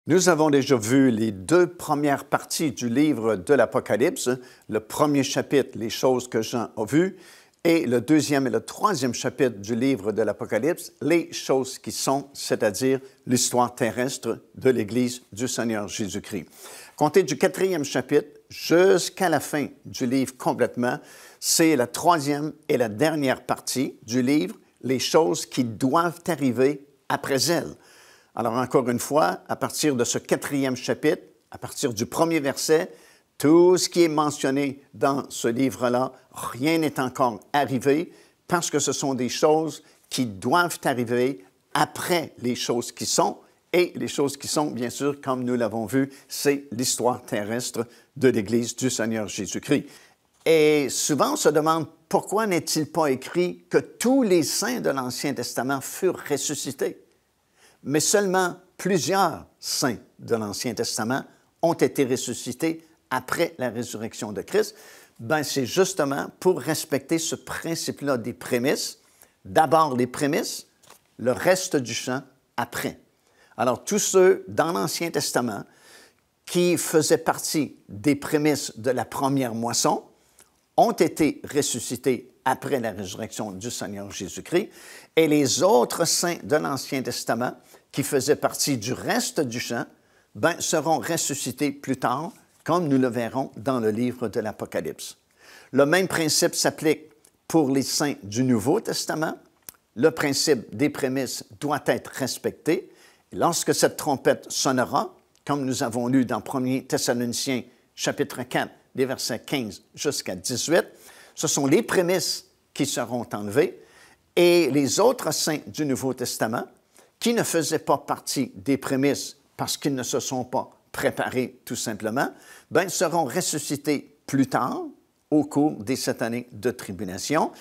Nous avons déjà vu les deux premières parties du livre de l'Apocalypse, le premier chapitre, les choses que Jean a vues, et le deuxième et le troisième chapitre du livre de l'Apocalypse, les choses qui sont, c'est-à-dire l'histoire terrestre de l'Église du Seigneur Jésus-Christ. Comptez du quatrième chapitre jusqu'à la fin du livre complètement, c'est la troisième et la dernière partie du livre, les choses qui doivent arriver après elles. Alors, encore une fois, à partir de ce quatrième chapitre, à partir du premier verset, tout ce qui est mentionné dans ce livre-là, rien n'est encore arrivé parce que ce sont des choses qui doivent arriver après les choses qui sont. Et les choses qui sont, bien sûr, comme nous l'avons vu, c'est l'histoire terrestre de l'Église du Seigneur Jésus-Christ. Et souvent, on se demande pourquoi n'est-il pas écrit que tous les saints de l'Ancien Testament furent ressuscités? Mais seulement plusieurs saints de l'Ancien Testament ont été ressuscités après la résurrection de Christ. Bien, c'est justement pour respecter ce principe-là des prémices. D'abord les prémices, le reste du chant après. Alors, tous ceux dans l'Ancien Testament qui faisaient partie des prémices de la première moisson ont été ressuscités après la résurrection du Seigneur Jésus-Christ, et les autres saints de l'Ancien Testament qui faisaient partie du reste du chant, ben, seront ressuscités plus tard, comme nous le verrons dans le livre de l'Apocalypse. Le même principe s'applique pour les saints du Nouveau Testament. Le principe des prémices doit être respecté. Et lorsque cette trompette sonnera, comme nous avons lu dans 1 Thessaloniciens, chapitre 4, des versets 15 jusqu'à 18, ce sont les prémices qui seront enlevées, et les autres saints du Nouveau Testament, qui ne faisaient pas partie des prémices parce qu'ils ne se sont pas préparés tout simplement, ben, seront ressuscités plus tard au cours des 7 années de tribulation.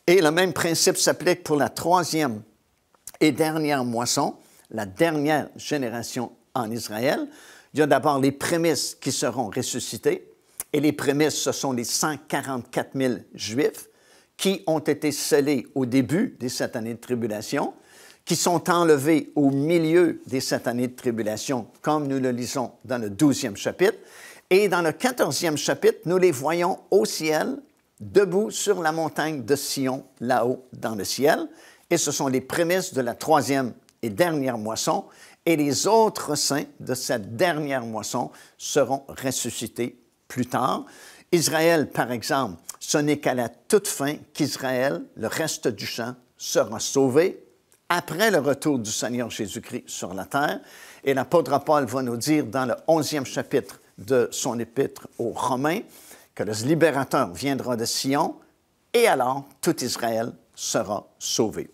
Et le même principe s'applique pour la troisième et dernière moisson, la dernière génération en Israël. Il y a d'abord les prémices qui seront ressuscités, et les prémices, ce sont les 144 000 Juifs qui ont été scellés au début des 7 années de tribulation, qui sont enlevés au milieu des 7 années de tribulation, comme nous le lisons dans le 12e chapitre. Et dans le 14e chapitre, nous les voyons au ciel, debout sur la montagne de Sion, là-haut dans le ciel. Et ce sont les prémices de la troisième et dernière moisson. Et les autres saints de cette dernière moisson seront ressuscités plus tard. Israël, par exemple, ce n'est qu'à la toute fin qu'Israël, le reste du chant, sera sauvé après le retour du Seigneur Jésus-Christ sur la terre. Et l'apôtre Paul va nous dire dans le 11e chapitre de son épître aux Romains que le libérateur viendra de Sion et alors tout Israël sera sauvé.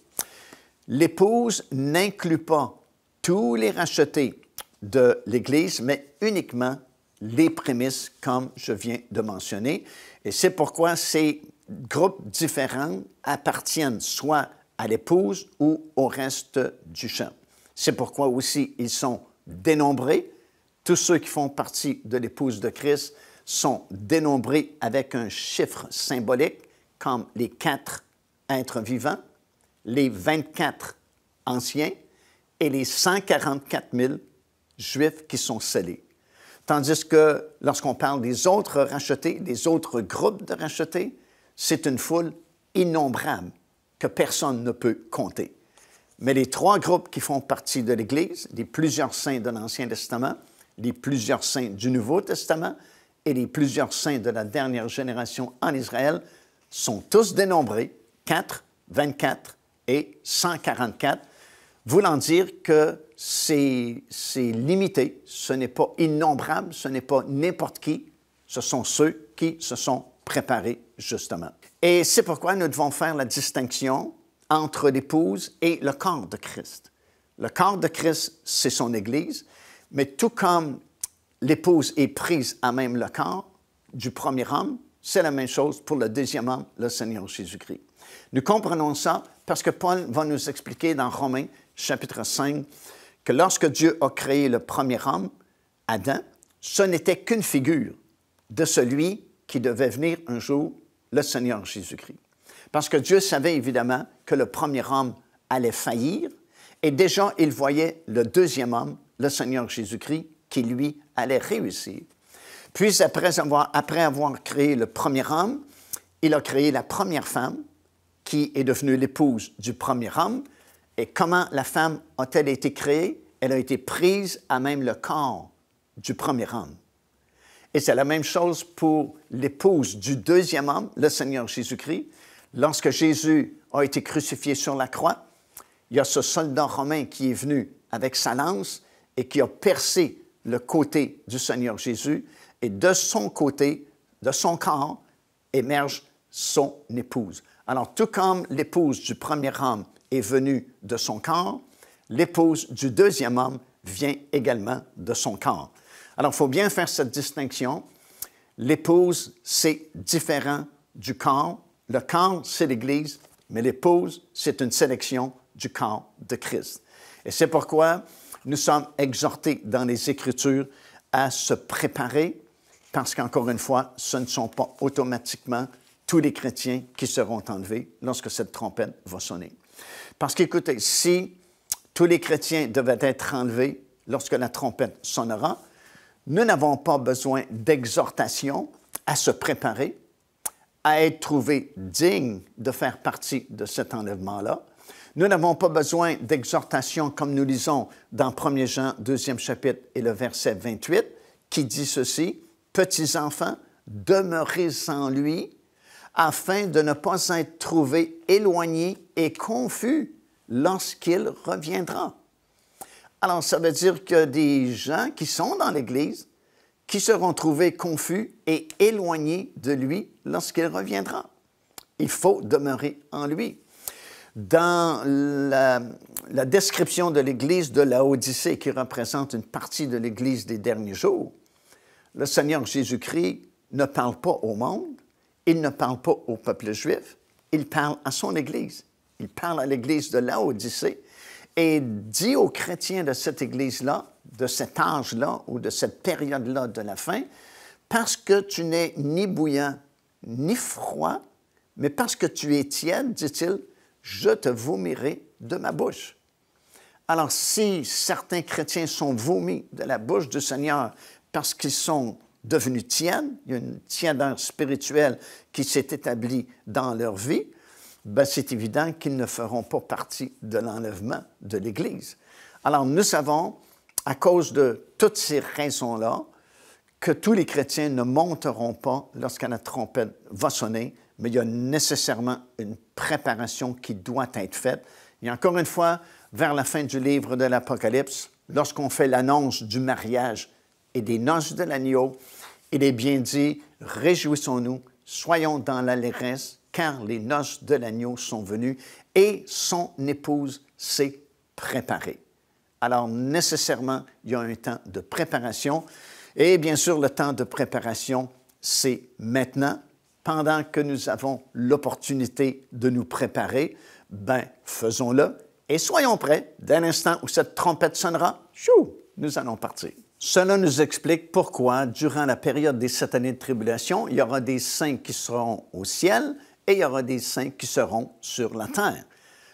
L'épouse n'inclut pas tous les rachetés de l'Église, mais uniquement les prémices, comme je viens de mentionner. Et c'est pourquoi ces groupes différents appartiennent soit à l'épouse ou au reste du chant. C'est pourquoi aussi ils sont dénombrés. Tous ceux qui font partie de l'épouse de Christ sont dénombrés avec un chiffre symbolique, comme les 4 êtres vivants, les 24 anciens et les 144 000 Juifs qui sont scellés. Tandis que lorsqu'on parle des autres rachetés, des autres groupes de rachetés, c'est une foule innombrable que personne ne peut compter. Mais les 3 groupes qui font partie de l'Église, les plusieurs saints de l'Ancien Testament, les plusieurs saints du Nouveau Testament et les plusieurs saints de la dernière génération en Israël, sont tous dénombrés, 4, 24 et 144, voulant dire que c'est limité, ce n'est pas innombrable, ce n'est pas n'importe qui, ce sont ceux qui se sont préparés justement. Et c'est pourquoi nous devons faire la distinction entre l'épouse et le corps de Christ. Le corps de Christ, c'est son Église, mais tout comme l'épouse est prise à même le corps du premier homme, c'est la même chose pour le deuxième homme, le Seigneur Jésus-Christ. Nous comprenons ça parce que Paul va nous expliquer dans Romains, chapitre 5, que lorsque Dieu a créé le premier homme, Adam, ce n'était qu'une figure de celui qui devait venir un jour, le Seigneur Jésus-Christ. Parce que Dieu savait évidemment que le premier homme allait faillir, et déjà il voyait le deuxième homme le Seigneur Jésus-Christ, qui, lui, allait réussir. Puis, après avoir créé le premier homme, il a créé la première femme, qui est devenue l'épouse du premier homme. Et comment la femme a-t-elle été créée? Elle a été prise à même le corps du premier homme. Et c'est la même chose pour l'épouse du deuxième homme, le Seigneur Jésus-Christ. Lorsque Jésus a été crucifié sur la croix, il y a ce soldat romain qui est venu avec sa lance et qui a percé le côté du Seigneur Jésus. Et de son côté, de son corps, émerge son épouse. Alors, tout comme l'épouse du premier homme est venue de son corps, l'épouse du deuxième homme vient également de son corps. Alors, il faut bien faire cette distinction. L'épouse, c'est différent du corps. Le corps, c'est l'Église, mais l'épouse, c'est une sélection du corps de Christ. Et c'est pourquoi nous sommes exhortés dans les Écritures à se préparer, parce qu'encore une fois, ce ne sont pas automatiquement tous les chrétiens qui seront enlevés lorsque cette trompette va sonner. Parce qu'écoutez, si tous les chrétiens devaient être enlevés lorsque la trompette sonnera, nous n'avons pas besoin d'exhortation à se préparer, à être trouvés dignes de faire partie de cet enlèvement-là. Nous n'avons pas besoin d'exhortation comme nous lisons dans 1 Jean, 2e chapitre et le verset 28, qui dit ceci, « Petits enfants, demeurez en lui, afin de ne pas être trouvés éloignés et confus lorsqu'il reviendra. » Alors, ça veut dire que des gens qui sont dans l'Église, qui seront trouvés confus et éloignés de lui lorsqu'il reviendra. Il faut demeurer en lui. Dans la description de l'Église de Laodicée, qui représente une partie de l'Église des derniers jours, le Seigneur Jésus-Christ ne parle pas au monde, il ne parle pas au peuple juif, il parle à son Église. Il parle à l'Église de Laodicée et dit aux chrétiens de cette Église-là, de cet âge-là ou de cette période-là de la fin, parce que tu n'es ni bouillant ni froid, mais parce que tu es tiède, dit-il, je te vomirai de ma bouche. Alors, si certains chrétiens sont vomis de la bouche du Seigneur parce qu'ils sont devenus tièdes, il y a une tiédeur spirituelle qui s'est établie dans leur vie, bien, c'est évident qu'ils ne feront pas partie de l'enlèvement de l'Église. Alors, nous savons, à cause de toutes ces raisons-là, que tous les chrétiens ne monteront pas lorsque la trompette va sonner, mais il y a nécessairement une préparation qui doit être faite. Et encore une fois, vers la fin du livre de l'Apocalypse, lorsqu'on fait l'annonce du mariage et des noces de l'agneau, il est bien dit, « Réjouissons-nous, soyons dans l'allégresse, car les noces de l'agneau sont venues et son épouse s'est préparée. » Alors, nécessairement, il y a un temps de préparation. Et bien sûr, le temps de préparation, c'est maintenant. Pendant que nous avons l'opportunité de nous préparer, bien, faisons-le et soyons prêts. Dès l'instant où cette trompette sonnera, chou, nous allons partir. Cela nous explique pourquoi, durant la période des 7 années de tribulation, il y aura des saints qui seront au ciel et il y aura des saints qui seront sur la terre.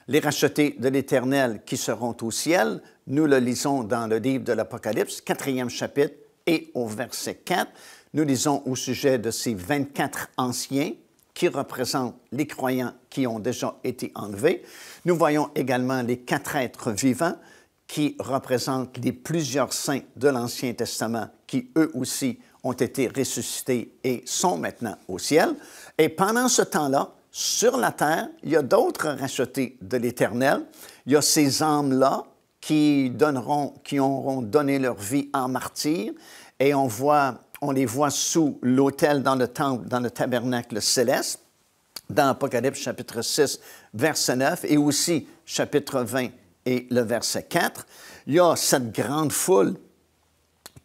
Les rachetés de l'Éternel qui seront au ciel, nous le lisons dans le livre de l'Apocalypse, 4e chapitre, et au verset 4, nous lisons au sujet de ces 24 anciens qui représentent les croyants qui ont déjà été enlevés. Nous voyons également les 4 êtres vivants qui représentent les plusieurs saints de l'Ancien Testament qui, eux aussi, ont été ressuscités et sont maintenant au ciel. Et pendant ce temps-là, sur la terre, il y a d'autres rachetés de l'Éternel. Il y a ces âmes-là qui auront donné leur vie en martyrs et on les voit sous l'autel dans le temple, dans le tabernacle céleste, dans Apocalypse chapitre 6, verset 9, et aussi chapitre 20 et le verset 4. Il y a cette grande foule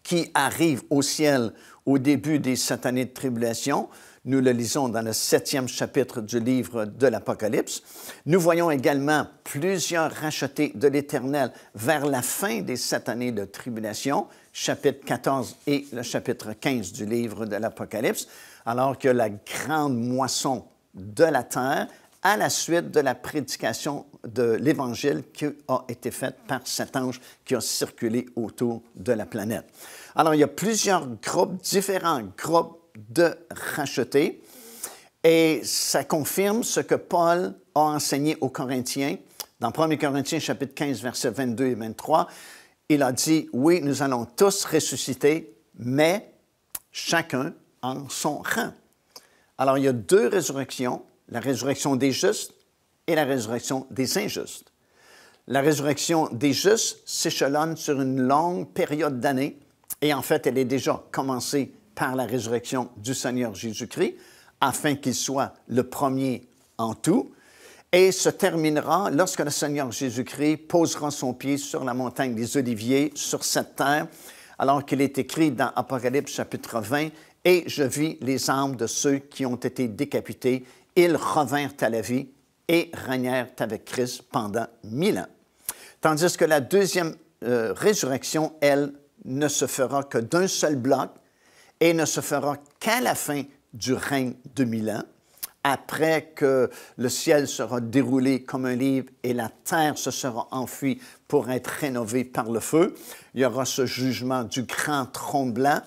qui arrive au ciel au début des 7 années de tribulation. Nous le lisons dans le 7e chapitre du livre de l'Apocalypse. Nous voyons également plusieurs rachetés de l'Éternel vers la fin des 7 années de tribulation, chapitre 14 et le chapitre 15 du livre de l'Apocalypse, alors que la grande moisson de la terre, à la suite de la prédication de l'Évangile qui a été faite par cet ange qui a circulé autour de la planète. Alors, il y a plusieurs groupes, différents groupes de rachetés, et ça confirme ce que Paul a enseigné aux Corinthiens. Dans 1 Corinthiens, chapitre 15, versets 22 et 23, il a dit, « Oui, nous allons tous ressusciter, mais chacun en son rang. » Alors, il y a deux résurrections, la résurrection des justes et la résurrection des injustes. La résurrection des justes s'échelonne sur une longue période d'années, et en fait, elle est déjà commencée par la résurrection du Seigneur Jésus-Christ, afin qu'il soit le premier en tout, et se terminera lorsque le Seigneur Jésus-Christ posera son pied sur la montagne des Oliviers, sur cette terre, alors qu'il est écrit dans Apocalypse chapitre 20, « Et je vis les âmes de ceux qui ont été décapités, ils revinrent à la vie et régnèrent avec Christ pendant 1000 ans. » Tandis que la deuxième résurrection, elle, ne se fera que d'un seul bloc et ne se fera qu'à la fin du règne de 1000 ans, après que le ciel sera déroulé comme un livre et la terre se sera enfuie pour être rénovée par le feu. Il y aura ce jugement du grand trône blanc.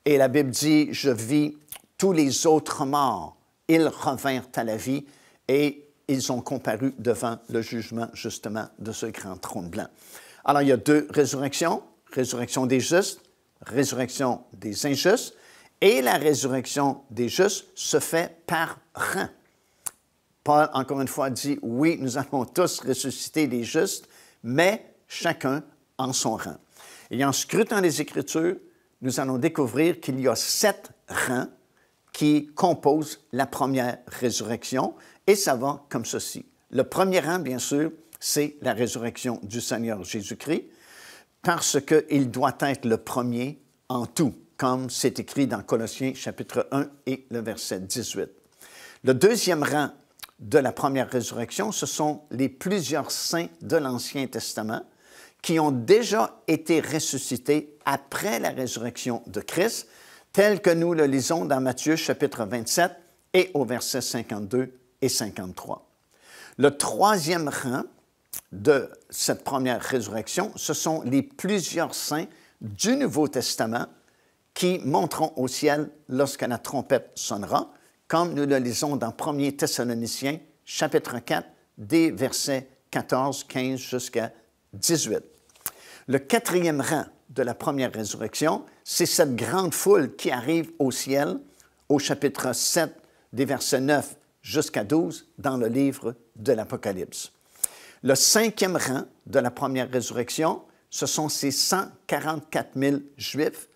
Et la Bible dit, « Je vis tous les autres morts. Ils revinrent à la vie et ils ont comparu devant le jugement, justement, de ce grand trône blanc. » Alors, il y a deux résurrections, résurrection des justes, résurrection des injustes, et la résurrection des justes se fait par rang. Paul, encore une fois, dit, « Oui, nous allons tous ressusciter les justes, mais chacun en son rang. » Et en scrutant les Écritures, nous allons découvrir qu'il y a 7 rangs qui composent la première résurrection, et ça va comme ceci. Le premier rang, bien sûr, c'est la résurrection du Seigneur Jésus-Christ, parce qu'il doit être le premier en tout, comme c'est écrit dans Colossiens chapitre 1 et le verset 18. Le deuxième rang de la première résurrection, ce sont les plusieurs saints de l'Ancien Testament qui ont déjà été ressuscités après la résurrection de Christ, tel que nous le lisons dans Matthieu chapitre 27 et au verset 52 et 53. Le troisième rang de cette première résurrection, ce sont les plusieurs saints du Nouveau Testament qui monteront au ciel lorsque la trompette sonnera, comme nous le lisons dans 1 Thessaloniciens, chapitre 4, des versets 14, 15 jusqu'à 18. Le quatrième rang de la première résurrection, c'est cette grande foule qui arrive au ciel, au chapitre 7, des versets 9 jusqu'à 12, dans le livre de l'Apocalypse. Le cinquième rang de la première résurrection, ce sont ces 144 000 Juifs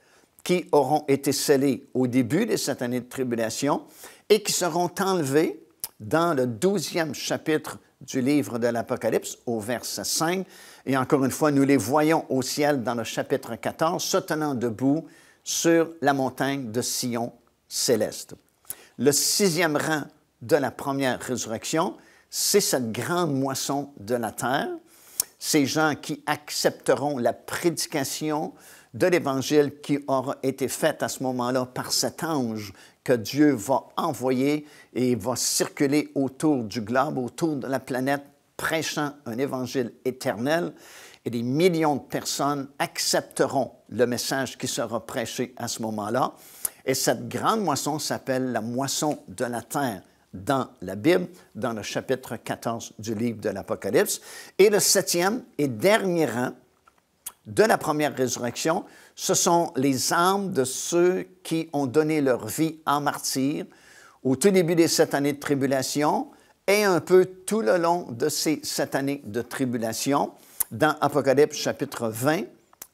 qui auront été scellés au début de cette année de tribulation et qui seront enlevés dans le 12e chapitre du livre de l'Apocalypse, au verset 5. Et encore une fois, nous les voyons au ciel dans le chapitre 14, se tenant debout sur la montagne de Sion céleste. Le sixième rang de la première résurrection, c'est cette grande moisson de la terre, ces gens qui accepteront la prédication de l'Évangile qui aura été faite à ce moment-là par cet ange que Dieu va envoyer et va circuler autour du globe, autour de la planète, prêchant un Évangile éternel. Et des millions de personnes accepteront le message qui sera prêché à ce moment-là. Et cette grande moisson s'appelle la moisson de la terre dans la Bible, dans le chapitre 14 du livre de l'Apocalypse. Et le septième et dernier rang de la première résurrection, ce sont les âmes de ceux qui ont donné leur vie en martyr au tout début des 7 années de tribulation et un peu tout le long de ces 7 années de tribulation. Dans Apocalypse chapitre 20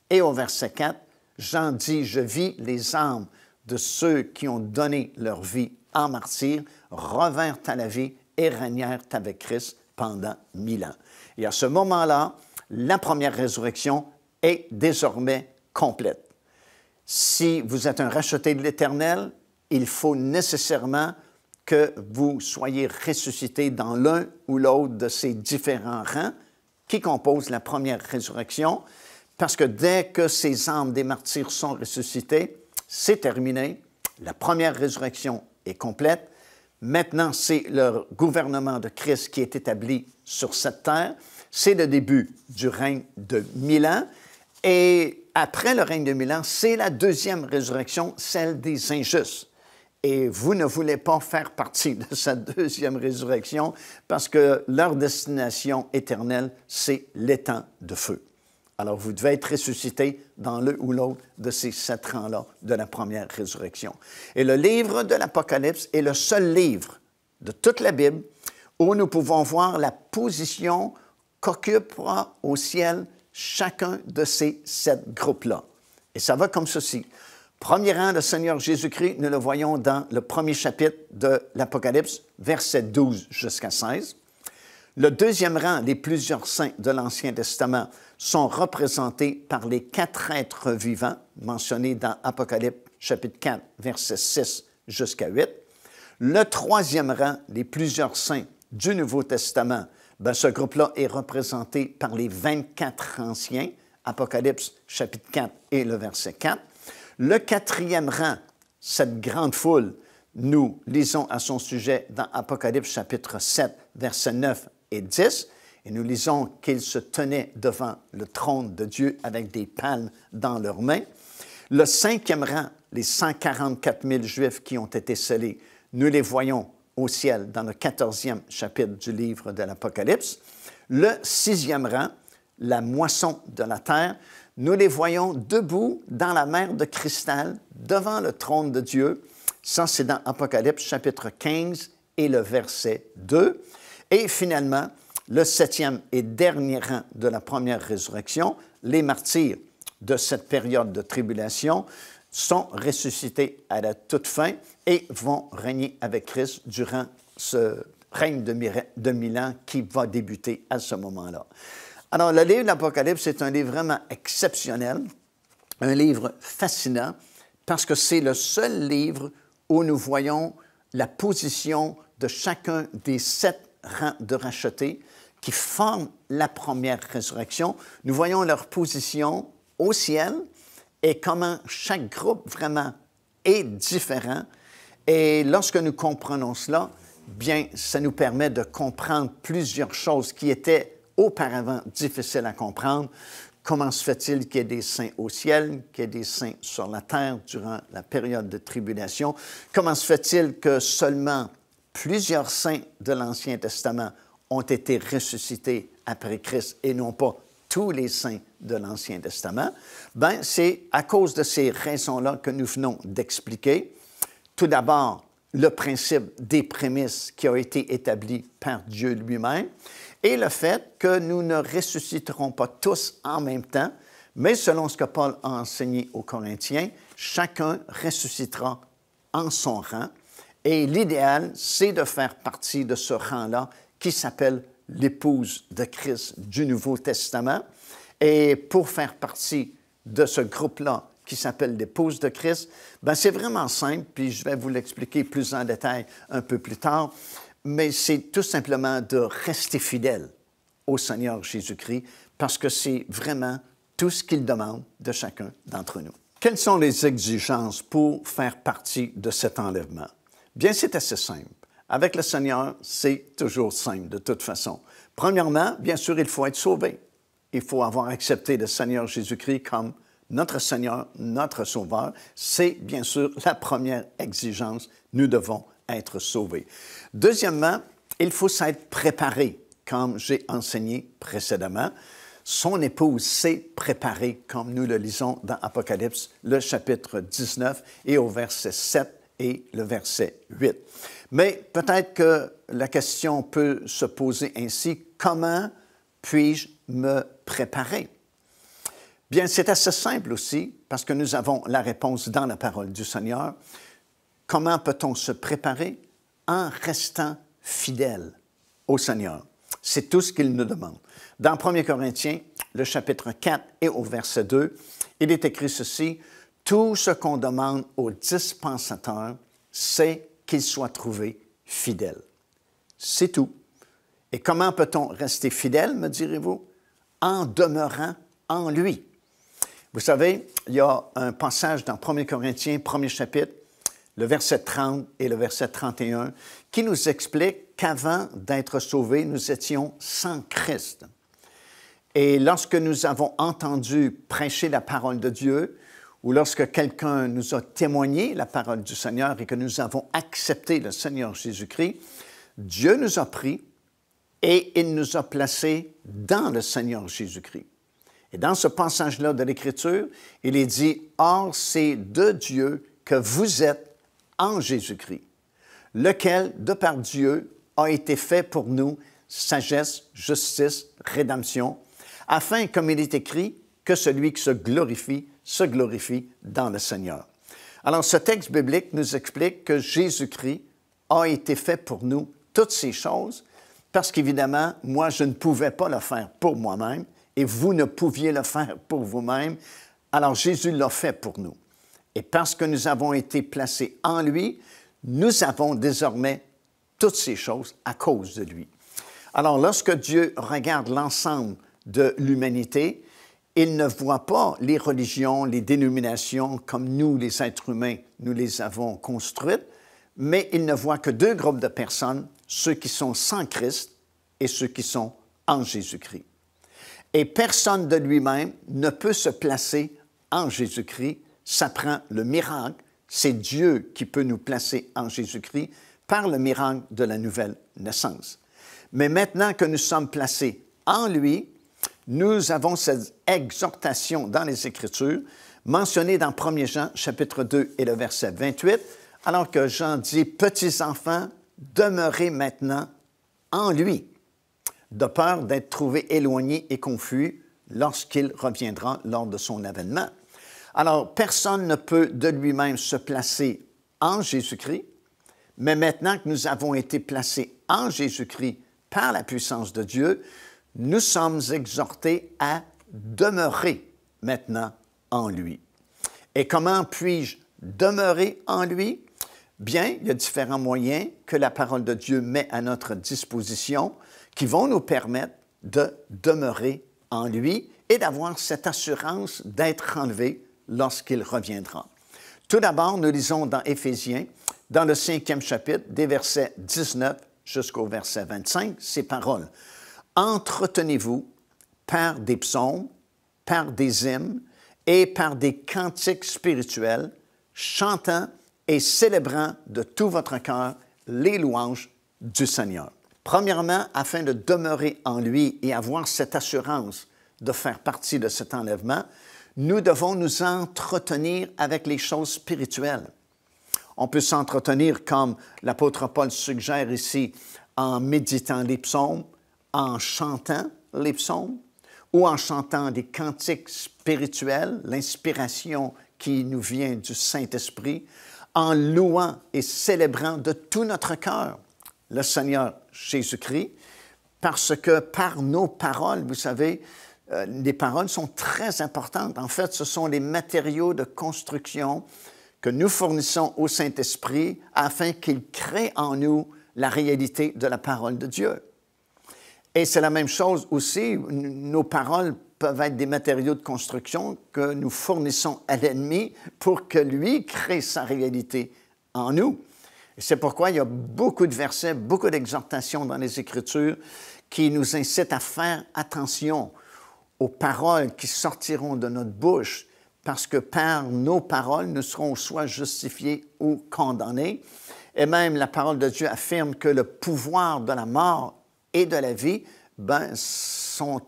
et au verset 4, Jean dit « Je vis les âmes de ceux qui ont donné leur vie en martyr, revinrent à la vie et régnèrent avec Christ pendant 1000 ans. » Et à ce moment-là, la première résurrection est désormais complète. Si vous êtes un racheté de l'Éternel, il faut nécessairement que vous soyez ressuscité dans l'un ou l'autre de ces différents rangs qui composent la première résurrection, parce que dès que ces âmes des martyrs sont ressuscitées, c'est terminé, la première résurrection est complète, Maintenant, c'est le gouvernement de Christ qui est établi sur cette terre. C'est le début du règne de 1000 ans. Et après le règne de 1000 ans, c'est la deuxième résurrection, celle des injustes. Et vous ne voulez pas faire partie de cette deuxième résurrection parce que leur destination éternelle, c'est l'étang de feu. Alors, vous devez être ressuscité dans l'un ou l'autre de ces 7 rangs-là de la première résurrection. Et le livre de l'Apocalypse est le seul livre de toute la Bible où nous pouvons voir la position qu'occupera au ciel chacun de ces 7 groupes-là. Et ça va comme ceci. Premier rang, le Seigneur Jésus-Christ, nous le voyons dans le premier chapitre de l'Apocalypse, versets 12 jusqu'à 16. Le deuxième rang, les plusieurs saints de l'Ancien Testament, sont représentés par les 4 êtres vivants mentionnés dans Apocalypse chapitre 4, versets 6 jusqu'à 8. Le troisième rang, les plusieurs saints du Nouveau Testament, ce groupe-là est représenté par les 24 anciens, Apocalypse chapitre 4 et le verset 4. Le quatrième rang, cette grande foule, nous lisons à son sujet dans Apocalypse chapitre 7, versets 9 et 10, et nous lisons qu'ils se tenaient devant le trône de Dieu avec des palmes dans leurs mains. Le cinquième rang, les 144 000 Juifs qui ont été scellés, nous les voyons au ciel dans le 14e chapitre du livre de l'Apocalypse. Le sixième rang, la moisson de la terre, nous les voyons debout dans la mer de cristal devant le trône de Dieu. Ça, c'est dans Apocalypse chapitre 15 et le verset 2. Et finalement, le septième et dernier rang de la première résurrection, les martyrs de cette période de tribulation sont ressuscités à la toute fin et vont régner avec Christ durant ce règne de 1000 ans qui va débuter à ce moment-là. Alors, le livre de l'Apocalypse, c'est un livre vraiment exceptionnel, un livre fascinant, parce que c'est le seul livre où nous voyons la position de chacun des 7 rangs de rachetés qui forment la première résurrection. Nous voyons leur position au ciel et comment chaque groupe vraiment est différent. Et lorsque nous comprenons cela, bien, ça nous permet de comprendre plusieurs choses qui étaient auparavant difficiles à comprendre. Comment se fait-il qu'il y ait des saints au ciel, qu'il y ait des saints sur la terre durant la période de tribulation? Comment se fait-il que seulement plusieurs saints de l'Ancien Testament ont été ressuscités après Christ et non pas tous les saints de l'Ancien Testament? Bien, c'est à cause de ces raisons-là que nous venons d'expliquer. Tout d'abord, le principe des prémices qui a été établi par Dieu lui-même et le fait que nous ne ressusciterons pas tous en même temps, mais selon ce que Paul a enseigné aux Corinthiens, chacun ressuscitera en son rang. Et l'idéal, c'est de faire partie de ce rang-là qui s'appelle l'épouse de Christ du Nouveau Testament. Et pour faire partie de ce groupe-là qui s'appelle l'épouse de Christ, bien, c'est vraiment simple, puis je vais vous l'expliquer plus en détail un peu plus tard, mais c'est tout simplement de rester fidèle au Seigneur Jésus-Christ parce que c'est vraiment tout ce qu'il demande de chacun d'entre nous. Quelles sont les exigences pour faire partie de cet enlèvement? Bien, c'est assez simple. Avec le Seigneur, c'est toujours simple de toute façon. Premièrement, bien sûr, il faut être sauvé. Il faut avoir accepté le Seigneur Jésus-Christ comme notre Seigneur, notre Sauveur. C'est bien sûr la première exigence. Nous devons être sauvés. Deuxièmement, il faut s'être préparé, comme j'ai enseigné précédemment. Son épouse s'est préparée, comme nous le lisons dans Apocalypse, le chapitre 19 et au verset 7 et le verset 8. Mais peut-être que la question peut se poser ainsi, comment puis-je me préparer? Bien, c'est assez simple aussi, parce que nous avons la réponse dans la parole du Seigneur. Comment peut-on se préparer? En restant fidèle au Seigneur. C'est tout ce qu'il nous demande. Dans 1 Corinthiens, le chapitre 4 et au verset 2, il est écrit ceci, « Tout ce qu'on demande au dispensateur, c'est qu'il soit trouvé fidèle. » C'est tout. Et comment peut-on rester fidèle, me direz-vous? En demeurant en lui. Vous savez, il y a un passage dans 1 Corinthiens, premier chapitre, le verset 30 et le verset 31, qui nous explique qu'avant d'être sauvés, nous étions sans Christ. Et lorsque nous avons entendu prêcher la parole de Dieu, ou lorsque quelqu'un nous a témoigné la parole du Seigneur et que nous avons accepté le Seigneur Jésus-Christ, Dieu nous a pris et il nous a placés dans le Seigneur Jésus-Christ. Et dans ce passage-là de l'Écriture, il est dit « Or, c'est de Dieu que vous êtes en Jésus-Christ, lequel, de par Dieu, a été fait pour nous sagesse, justice, rédemption, afin, comme il est écrit, que celui qui se glorifie dans le Seigneur. » Alors, ce texte biblique nous explique que Jésus-Christ a été fait pour nous toutes ces choses, parce qu'évidemment, moi, je ne pouvais pas le faire pour moi-même, et vous ne pouviez le faire pour vous-même. Alors, Jésus l'a fait pour nous. Et parce que nous avons été placés en lui, nous avons désormais toutes ces choses à cause de lui. Alors, lorsque Dieu regarde l'ensemble de l'humanité, il ne voit pas les religions, les dénominations comme nous, les êtres humains, nous les avons construites, mais il ne voit que deux groupes de personnes, ceux qui sont sans Christ et ceux qui sont en Jésus-Christ. Et personne de lui-même ne peut se placer en Jésus-Christ. Ça prend le miracle. C'est Dieu qui peut nous placer en Jésus-Christ par le miracle de la nouvelle naissance. Mais maintenant que nous sommes placés en lui, nous avons cette exhortation dans les Écritures mentionnée dans 1 Jean, chapitre 2 et le verset 28, alors que Jean dit « Petits enfants, demeurez maintenant en lui ». De peur d'être trouvé éloigné et confus lorsqu'il reviendra lors de son avènement. Alors, personne ne peut de lui-même se placer en Jésus-Christ, mais maintenant que nous avons été placés en Jésus-Christ par la puissance de Dieu, nous sommes exhortés à demeurer maintenant en lui. Et comment puis-je demeurer en lui? Bien, il y a différents moyens que la parole de Dieu met à notre disposition qui vont nous permettre de demeurer en lui et d'avoir cette assurance d'être enlevé lorsqu'il reviendra. Tout d'abord, nous lisons dans Éphésiens, dans le 5e chapitre, des versets 19 jusqu'au verset 25, ces paroles. « Entretenez-vous par des psaumes, par des hymnes et par des cantiques spirituels, chantant et célébrant de tout votre cœur les louanges du Seigneur. » Premièrement, afin de demeurer en lui et avoir cette assurance de faire partie de cet enlèvement, nous devons nous entretenir avec les choses spirituelles. On peut s'entretenir, comme l'apôtre Paul suggère ici, en méditant les psaumes, en chantant les psaumes, ou en chantant des cantiques spirituels, l'inspiration qui nous vient du Saint-Esprit, en louant et célébrant de tout notre cœur le Seigneur Jésus-Christ, parce que par nos paroles, vous savez, les paroles sont très importantes. En fait, ce sont les matériaux de construction que nous fournissons au Saint-Esprit afin qu'il crée en nous la réalité de la parole de Dieu. Et c'est la même chose aussi, nos paroles peuvent être des matériaux de construction que nous fournissons à l'ennemi pour que lui crée sa réalité en nous. Et c'est pourquoi il y a beaucoup de versets, beaucoup d'exhortations dans les Écritures qui nous incitent à faire attention aux paroles qui sortiront de notre bouche, parce que par nos paroles, nous serons soit justifiés ou condamnés. Et même la parole de Dieu affirme que le pouvoir de la mort et de la vie sont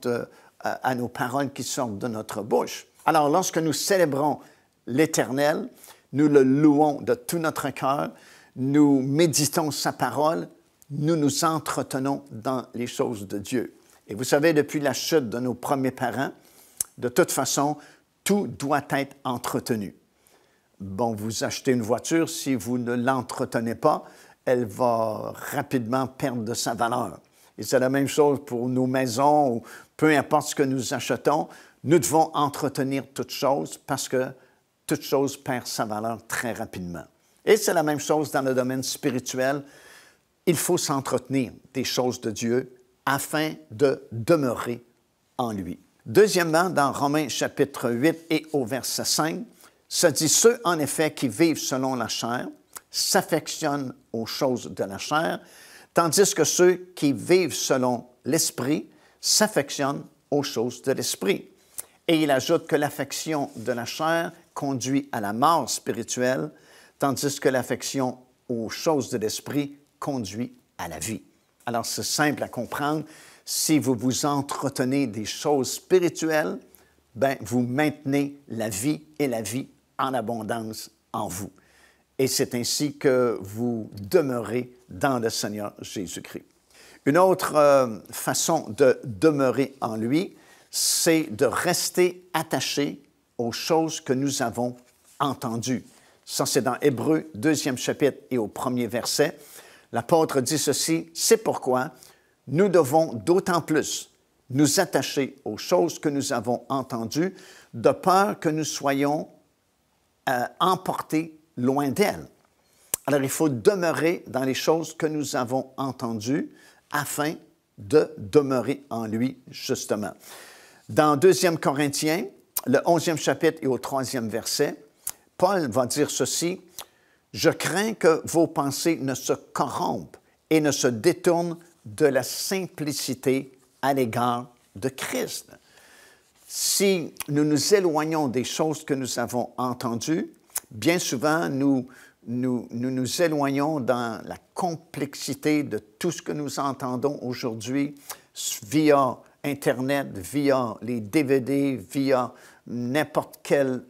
à nos paroles qui sortent de notre bouche. Alors, lorsque nous célébrons l'Éternel, nous le louons de tout notre cœur, nous méditons sa parole, nous nous entretenons dans les choses de Dieu. Et vous savez, depuis la chute de nos premiers parents, de toute façon, tout doit être entretenu. Bon, vous achetez une voiture, si vous ne l'entretenez pas, elle va rapidement perdre de sa valeur. Et c'est la même chose pour nos maisons ou peu importe ce que nous achetons, nous devons entretenir toute chose parce que toute chose perd sa valeur très rapidement. Et c'est la même chose dans le domaine spirituel. Il faut s'entretenir des choses de Dieu afin de demeurer en lui. Deuxièmement, dans Romains chapitre 8 et au verset 5, ça dit « Ceux en effet qui vivent selon la chair s'affectionnent aux choses de la chair, tandis que ceux qui vivent selon l'Esprit s'affectionnent aux choses de l'Esprit. Et il ajoute que l'affection de la chair conduit à la mort spirituelle, tandis que l'affection aux choses de l'Esprit conduit à la vie. Alors, c'est simple à comprendre. Si vous vous entretenez des choses spirituelles, bien, vous maintenez la vie et la vie en abondance en vous. Et c'est ainsi que vous demeurez dans le Seigneur Jésus-Christ. Une autre façon de demeurer en lui, c'est de rester attaché aux choses que nous avons entendues. Ça, c'est dans Hébreux, 2e chapitre et au 1er verset. L'apôtre dit ceci, « C'est pourquoi nous devons d'autant plus nous attacher aux choses que nous avons entendues, de peur que nous soyons emportés loin d'elles. » Alors, il faut demeurer dans les choses que nous avons entendues afin de demeurer en lui, justement. Dans 2 Corinthiens, le 11e chapitre et au 3e verset, Paul va dire ceci, « Je crains que vos pensées ne se corrompent et ne se détournent de la simplicité à l'égard de Christ. » Si nous nous éloignons des choses que nous avons entendues, bien souvent, nous éloignons dans la complexité de tout ce que nous entendons aujourd'hui via Internet, via les DVD, via n'importe quel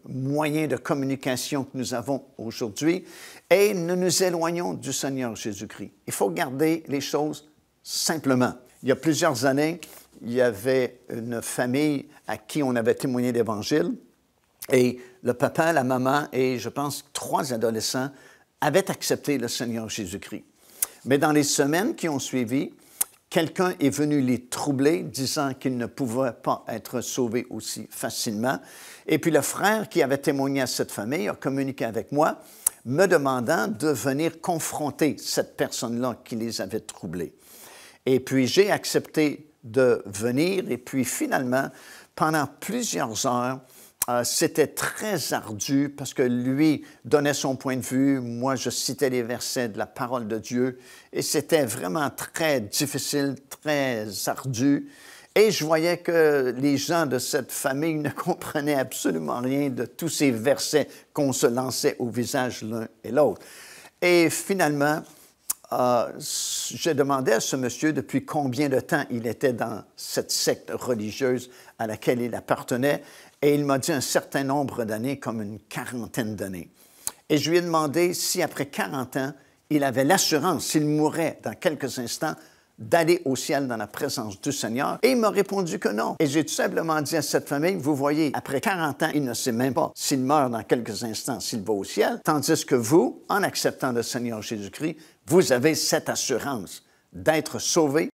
moyen de communication que nous avons aujourd'hui, et nous nous éloignons du Seigneur Jésus-Christ. Il faut garder les choses simplement. Il y a plusieurs années, il y avait une famille à qui on avait témoigné l'Évangile, et le papa, la maman et, je pense, 3 adolescents avaient accepté le Seigneur Jésus-Christ. Mais dans les semaines qui ont suivi, quelqu'un est venu les troubler, disant qu'ils ne pouvaient pas être sauvés aussi facilement. Et puis le frère qui avait témoigné à cette famille a communiqué avec moi, me demandant de venir confronter cette personne-là qui les avait troublés. Et puis j'ai accepté de venir, et puis finalement, pendant plusieurs heures, c'était très ardu parce que lui donnait son point de vue, moi je citais les versets de la parole de Dieu et c'était vraiment très difficile, très ardu. Et je voyais que les gens de cette famille ne comprenaient absolument rien de tous ces versets qu'on se lançait au visage l'un et l'autre. Et finalement, j'ai demandé à ce monsieur depuis combien de temps il était dans cette secte religieuse à laquelle il appartenait. Et il m'a dit un certain nombre d'années, comme une 40aine d'années. Et je lui ai demandé si, après 40 ans, il avait l'assurance, s'il mourait dans quelques instants, d'aller au ciel dans la présence du Seigneur. Et il m'a répondu que non. Et j'ai tout simplement dit à cette famille, vous voyez, après 40 ans, il ne sait même pas s'il meurt dans quelques instants, s'il va au ciel, tandis que vous, en acceptant le Seigneur Jésus-Christ, vous avez cette assurance d'être sauvé